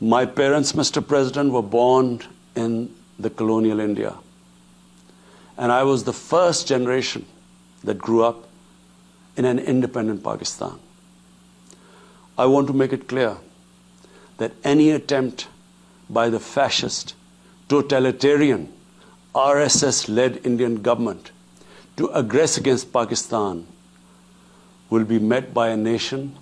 My parents, Mr. President, were born in the colonial India. And I was the first generation that grew up in an independent Pakistan. I want to make it clear that any attempt by the fascist, totalitarian, RSS-led Indian government to aggress against Pakistan will be met by a nation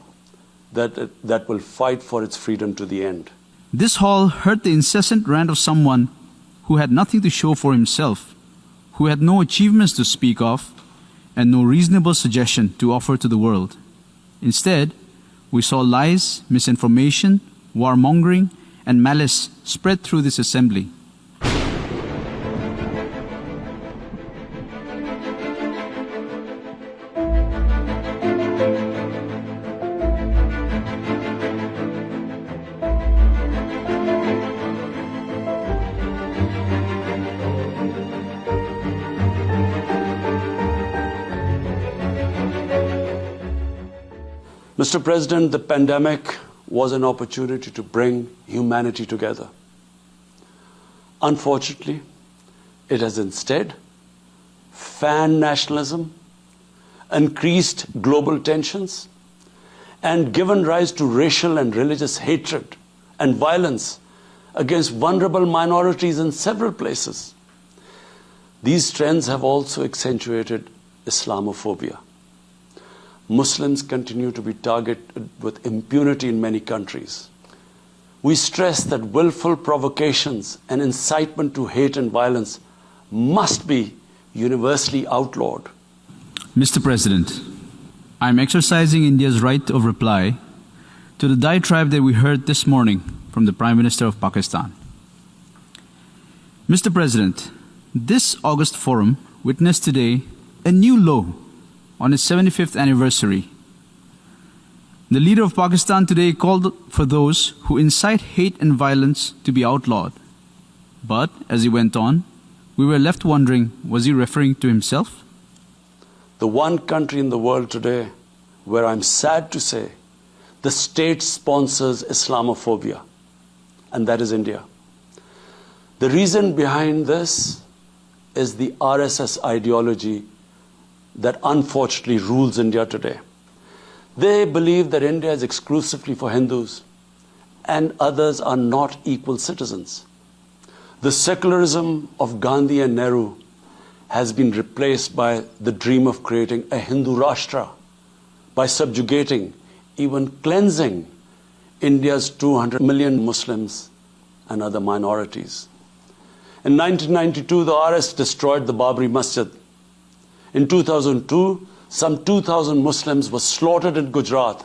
that will fight for its freedom to the end. This hall heard the incessant rant of someone who had nothing to show for himself, who had no achievements to speak of, and no reasonable suggestion to offer to the world. Instead, we saw lies, misinformation, warmongering, and malice spread through this assembly. Mr. President, the pandemic was an opportunity to bring humanity together. Unfortunately, it has instead fanned nationalism, increased global tensions, and given rise to racial and religious hatred and violence against vulnerable minorities in several places. These trends have also accentuated Islamophobia. Muslims continue to be targeted with impunity in many countries. We stress that willful provocations and incitement to hate and violence must be universally outlawed. Mr. President, I am exercising India's right of reply to the diatribe that we heard this morning from the Prime Minister of Pakistan. Mr. President, this August forum witnessed today a new low on its 75th anniversary. The leader of Pakistan today called for those who incite hate and violence to be outlawed. But, as he went on, we were left wondering, was he referring to himself? The one country in the world today where I'm sad to say the state sponsors Islamophobia, and that is India. The reason behind this is the RSS ideology that unfortunately rules India today. They believe that India is exclusively for Hindus and others are not equal citizens. The secularism of Gandhi and Nehru has been replaced by the dream of creating a Hindu Rashtra by subjugating, even cleansing India's 200 million Muslims and other minorities. In 1992, the RS destroyed the Babri Masjid. In 2002, some 2,000 Muslims were slaughtered in Gujarat,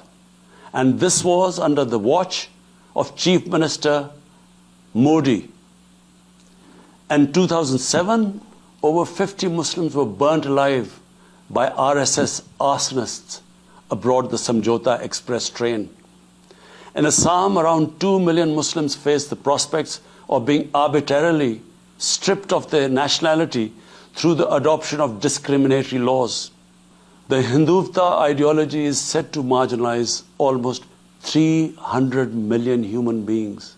and this was under the watch of Chief Minister Modi. In 2007, over 50 Muslims were burnt alive by RSS arsonists aboard the Samjhauta Express train. In Assam, around 2 million Muslims faced the prospects of being arbitrarily stripped of their nationality through the adoption of discriminatory laws. The Hindutva ideology is set to marginalize almost 300 million human beings,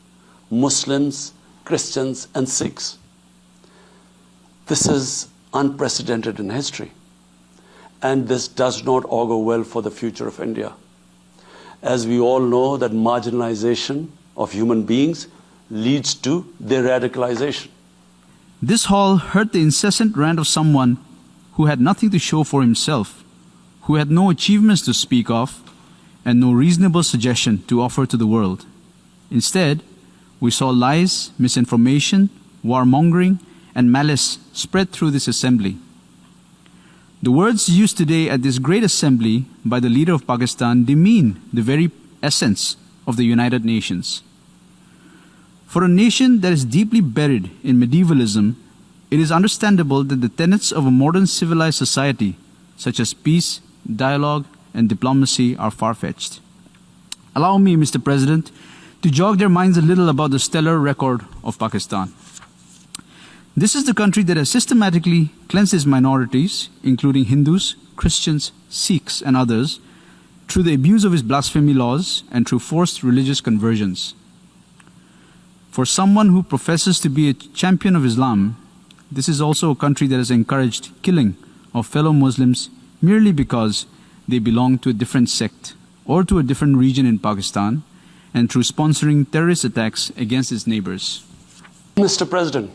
Muslims, Christians, and Sikhs. This is unprecedented in history, and this does not augur well for the future of India. As we all know, that marginalization of human beings leads to their radicalization. This hall heard the incessant rant of someone who had nothing to show for himself, who had no achievements to speak of, and no reasonable suggestion to offer to the world. Instead, we saw lies, misinformation, warmongering, and malice spread through this assembly. The words used today at this great assembly by the leader of Pakistan demean the very essence of the United Nations. For a nation that is deeply buried in medievalism, it is understandable that the tenets of a modern civilized society, such as peace, dialogue, and diplomacy, are far-fetched. Allow me, Mr. President, to jog their minds a little about the stellar record of Pakistan. This is the country that has systematically cleansed its minorities, including Hindus, Christians, Sikhs, and others, through the abuse of its blasphemy laws and through forced religious conversions. For someone who professes to be a champion of Islam, this is also a country that has encouraged killing of fellow Muslims merely because they belong to a different sect or to a different region in Pakistan, and through sponsoring terrorist attacks against its neighbors. Mr. President,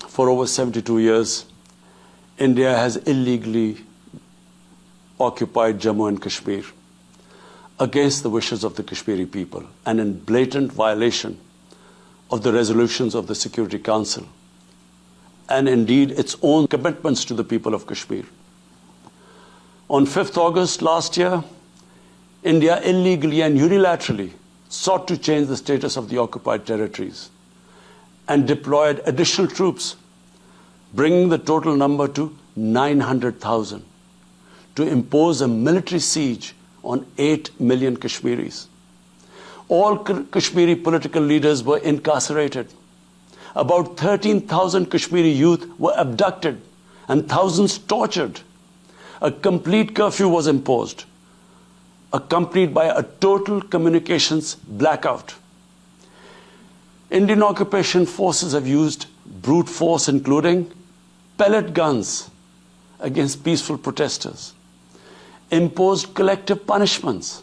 for over 72 years, India has illegally occupied Jammu and Kashmir against the wishes of the Kashmiri people and in blatant violation of the resolutions of the Security Council and indeed its own commitments to the people of Kashmir. On 5th August last year, India illegally and unilaterally sought to change the status of the occupied territories and deployed additional troops, bringing the total number to 900,000, to impose a military siege on 8 million Kashmiris. All Kashmiri political leaders were incarcerated. About 13,000 Kashmiri youth were abducted and thousands tortured. A complete curfew was imposed, accompanied by a total communications blackout. Indian occupation forces have used brute force, including pellet guns against peaceful protesters, imposed collective punishments,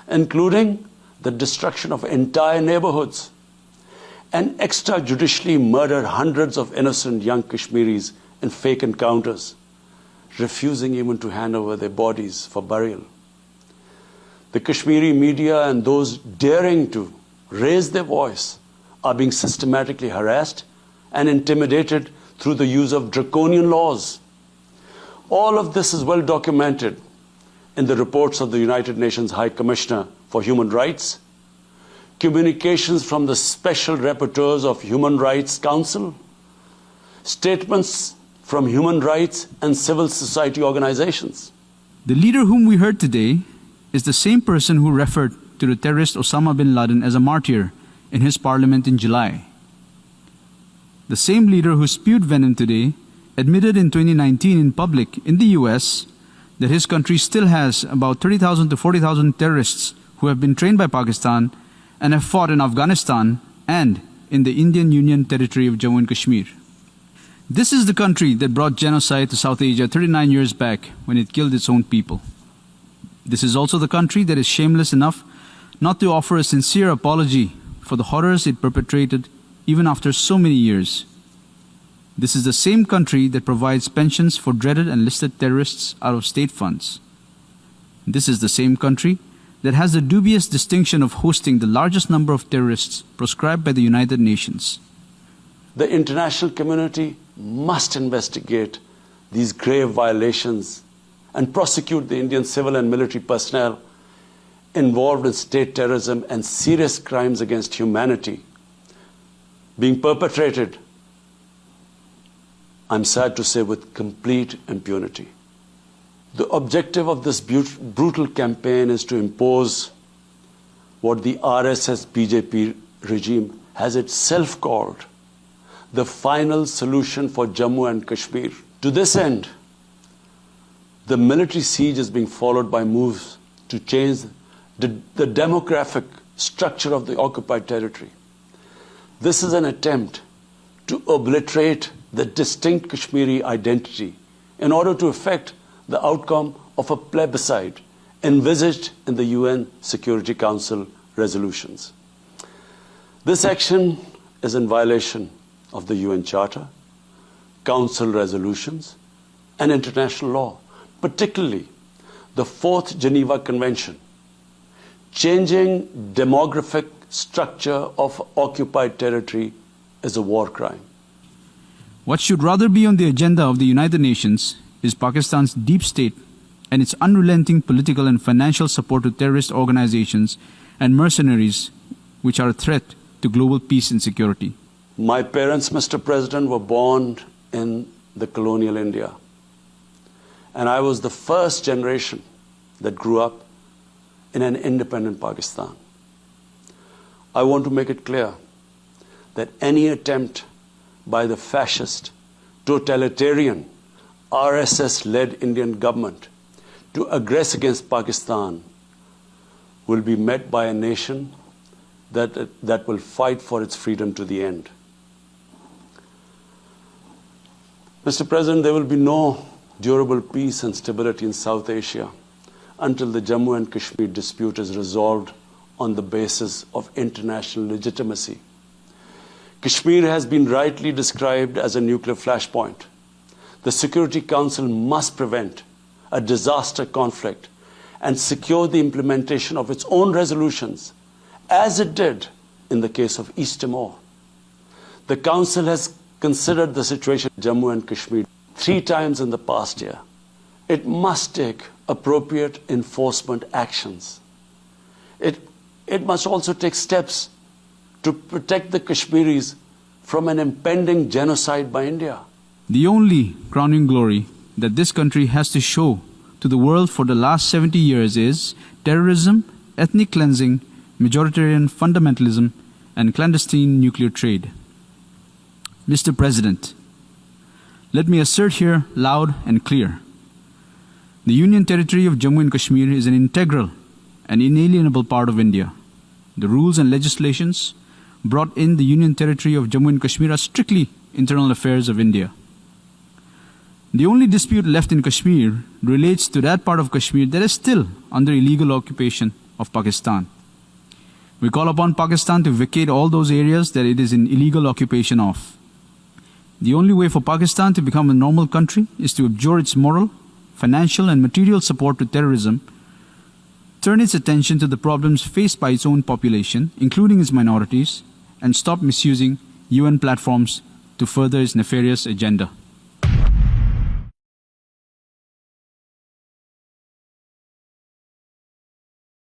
including the destruction of entire neighborhoods, and extrajudicially murdered hundreds of innocent young Kashmiris in fake encounters, refusing even to hand over their bodies for burial. The Kashmiri media and those daring to raise their voice are being systematically harassed and intimidated through the use of draconian laws. All of this is well documented in the reports of the United Nations High Commissioner for Human Rights, communications from the Special Rapporteurs of Human Rights Council, statements from human rights and civil society organizations. The leader whom we heard today is the same person who referred to the terrorist Osama bin Laden as a martyr in his parliament in July. The same leader who spewed venom today admitted in 2019 in public in the US that his country still has about 30,000 to 40,000 terrorists who have been trained by Pakistan and have fought in Afghanistan and in the Indian Union territory of Jammu and Kashmir. This is the country that brought genocide to South Asia 39 years back when it killed its own people. This is also the country that is shameless enough not to offer a sincere apology for the horrors it perpetrated even after so many years. This is the same country that provides pensions for dreaded and listed terrorists out of state funds. This is the same country that has the dubious distinction of hosting the largest number of terrorists proscribed by the United Nations. The international community must investigate these grave violations and prosecute the Indian civil and military personnel involved in state terrorism and serious crimes against humanity being perpetrated, I'm sad to say, with complete impunity. The objective of this brutal campaign is to impose what the RSS-BJP regime has itself called the final solution for Jammu and Kashmir. To this end, the military siege is being followed by moves to change the demographic structure of the occupied territory. This is an attempt to obliterate the distinct Kashmiri identity in order to effect the outcome of a plebiscite envisaged in the UN Security Council resolutions. This action is in violation of the UN Charter, Council resolutions, and international law, particularly the 4th Geneva Convention. Changing demographic structure of occupied territory is a war crime. What should rather be on the agenda of the United Nations is Pakistan's deep state and its unrelenting political and financial support to terrorist organizations and mercenaries which are a threat to global peace and security. My parents, Mr. President, were born in the colonial India. And I was the first generation that grew up in an independent Pakistan. I want to make it clear that any attempt by the fascist, totalitarian, RSS-led Indian government to aggress against Pakistan will be met by a nation that will fight for its freedom to the end. Mr. President, there will be no durable peace and stability in South Asia until the Jammu and Kashmir dispute is resolved on the basis of international legitimacy. Kashmir has been rightly described as a nuclear flashpoint. The Security Council must prevent a disaster conflict and secure the implementation of its own resolutions, as it did in the case of East Timor. The Council has considered the situation in Jammu and Kashmir 3 times in the past year. It must take appropriate enforcement actions. It must also take steps to protect the Kashmiris from an impending genocide by India. The only crowning glory that this country has to show to the world for the last 70 years is terrorism, ethnic cleansing, majoritarian fundamentalism, and clandestine nuclear trade. Mr. President, let me assert here loud and clear. The Union Territory of Jammu and Kashmir is an integral and inalienable part of India. The rules and legislations brought in the Union Territory of Jammu and Kashmir are strictly internal affairs of India. The only dispute left in Kashmir relates to that part of Kashmir that is still under illegal occupation of Pakistan. We call upon Pakistan to vacate all those areas that it is in illegal occupation of. The only way for Pakistan to become a normal country is to abjure its moral, financial and material support to terrorism, turn its attention to the problems faced by its own population, including its minorities, and stop misusing UN platforms to further its nefarious agenda.